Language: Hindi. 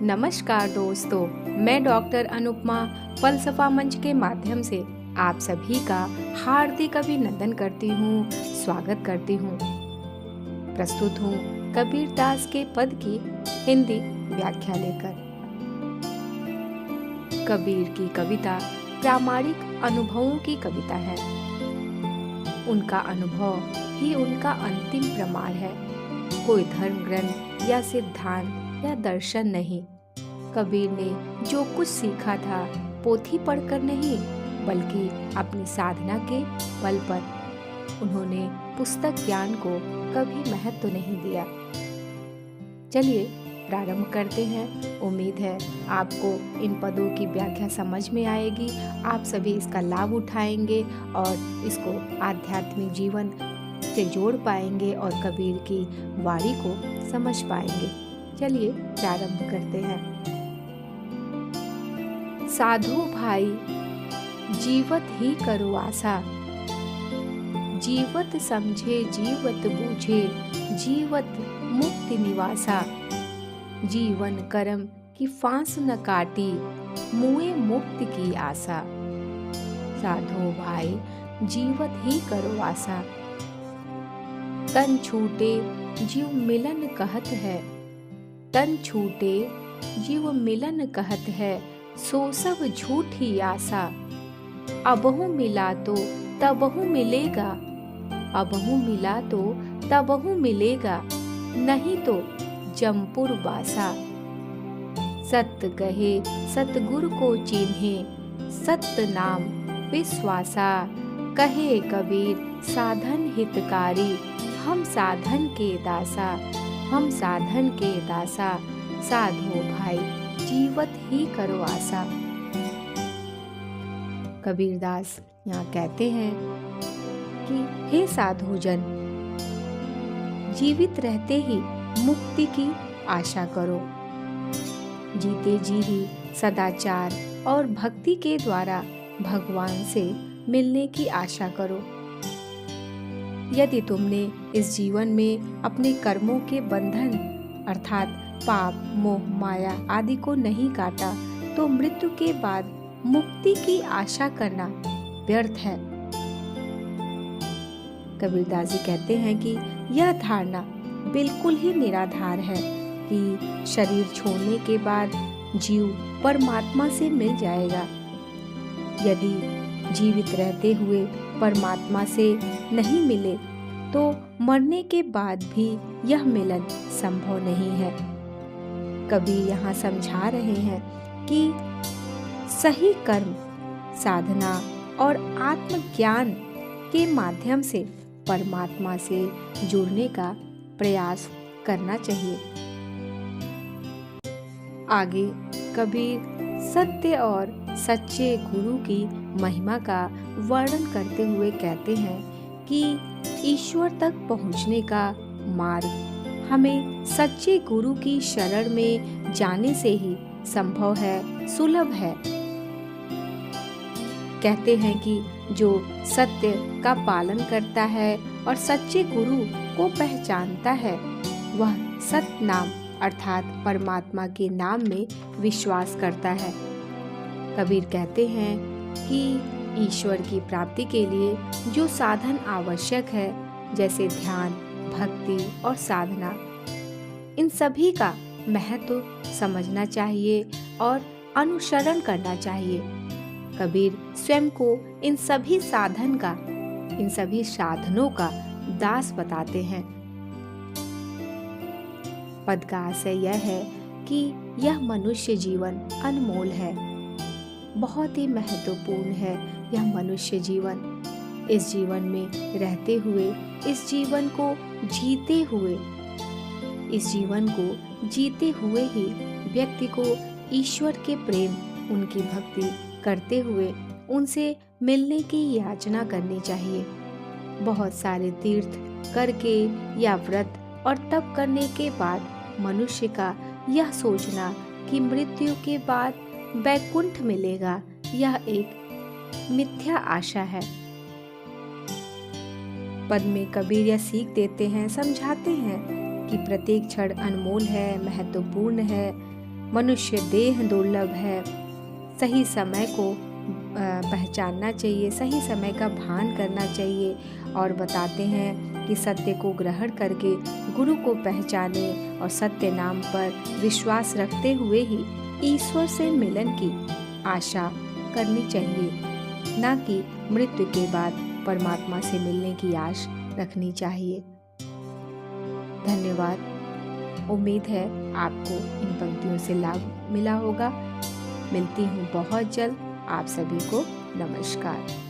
नमस्कार दोस्तों, मैं डॉक्टर अनुपमा फलसफा मंच के माध्यम से आप सभी का हार्दिक अभिनंदन करती हूँ, स्वागत करती हूँ। प्रस्तुत हूँ कबीर दास के पद की हिंदी व्याख्या लेकर। कबीर की कविता प्रामाणिक अनुभवों की कविता है। उनका अनुभव ही उनका अंतिम प्रमाण है, कोई धर्म ग्रंथ या सिद्धांत या दर्शन नहीं। कबीर ने जो कुछ सीखा था पोथी पढ़कर नहीं, बल्कि अपनी साधना के बल पर। उन्होंने पुस्तक ज्ञान को कभी महत्व नहीं दिया। चलिए प्रारंभ करते हैं। उम्मीद है आपको इन पदों की व्याख्या समझ में आएगी, आप सभी इसका लाभ उठाएंगे और इसको आध्यात्मिक जीवन से जोड़ पाएंगे और कबीर की वाणी को समझ पाएंगे। चलिए प्रारंभ करते हैं। साधु भाई जीवत ही करो आशा, जीवत समझे जीवत बूझे, जीवत मुक्ति निवासा। जीवन कर्म की फांस न काटी, मुए मुक्ति की आशा। साधु भाई जीवत ही करो आशा। तन छूटे जीव मिलन कहत है, तन छूटे जीव मिलन कहत है, सो सब झूठी आशा। अबहु मिला तो तबहु मिलेगा, अबहु मिला तो तबहु मिलेगा, नहीं तो जमपुर बासा। सत्य कहे सतगुरु को चिन्हे, सत्य नाम विश्वासा। कहे कबीर साधन हितकारी, हम साधन के दासा, हम साधन के दासा। साधो भाई जीवत ही करो आशा। कबीरदास यहाँ कहते हैं कि हे साधुजन, जीवित रहते ही मुक्ति की आशा करो। जीते जी ही सदाचार और भक्ति के द्वारा भगवान से मिलने की आशा करो। यदि तुमने इस जीवन में अपने कर्मों के बंधन अर्थात पाप, मोह, माया आदि को नहीं काटा, तो मृत्यु के बाद मुक्ति की आशा करना व्यर्थ है। कबीरदास जी कहते हैं कि यह धारणा बिल्कुल ही निराधार है कि शरीर छोड़ने के बाद जीव परमात्मा से मिल जाएगा। यदि जीवित रहते हुए परमात्मा से नहीं मिले, तो मरने के बाद भी यह मिलन संभव नहीं है। कबीर यहाँ समझा रहे हैं कि सही कर्म, साधना और आत्मज्ञान के माध्यम से परमात्मा से जुड़ने का प्रयास करना चाहिए। आगे कबीर सत्य और सच्चे गुरु की महिमा का वर्णन करते हुए कहते हैं कि ईश्वर तक पहुंचने का मार्ग हमें सच्चे गुरु की शरण में जाने से ही संभव है, सुलभ है। कहते हैं कि जो सत्य का पालन करता है और सच्चे गुरु को पहचानता है, वह सत्य नाम अर्थात परमात्मा के नाम में विश्वास करता है। कबीर कहते हैं कि ईश्वर की प्राप्ति के लिए जो साधन आवश्यक है, जैसे ध्यान, भक्ति और साधना, इन सभी का महत्व समझना चाहिए और अनुसरण करना चाहिए। कबीर स्वयं को इन सभी साधन का, इन सभी साधनों का दास बताते हैं। पद का आशय यह है कि यह मनुष्य जीवन अनमोल है, बहुत ही महत्वपूर्ण है यह मनुष्य जीवन। इस जीवन में रहते हुए, इस जीवन को जीते हुए, इस जीवन को जीते हुए ही व्यक्ति को ईश्वर के प्रेम, उनकी भक्ति करते हुए उनसे मिलने की याचना करनी चाहिए। बहुत सारे तीर्थ करके या व्रत और तप करने के बाद मनुष्य का यह सोचना कि मृत्यु के बाद वैकुंठ मिलेगा, यह एक मिथ्या आशा है। पद में कबीर यह सीख देते हैं, समझाते हैं कि प्रत्येक क्षण अनमोल है, महत्वपूर्ण है। मनुष्य देह दुर्लभ है। सही समय को पहचानना चाहिए, सही समय का भान करना चाहिए। और बताते हैं कि सत्य को ग्रहण करके गुरु को पहचाने और सत्य नाम पर विश्वास रखते हुए ही ईश्वर से मिलन की आशा करनी चाहिए, ना कि मृत्यु के बाद परमात्मा से मिलने की आश रखनी चाहिए। धन्यवाद। उम्मीद है आपको इन पंक्तियों से लाभ मिला होगा। मिलती हूँ बहुत जल्द। आप सभी को नमस्कार।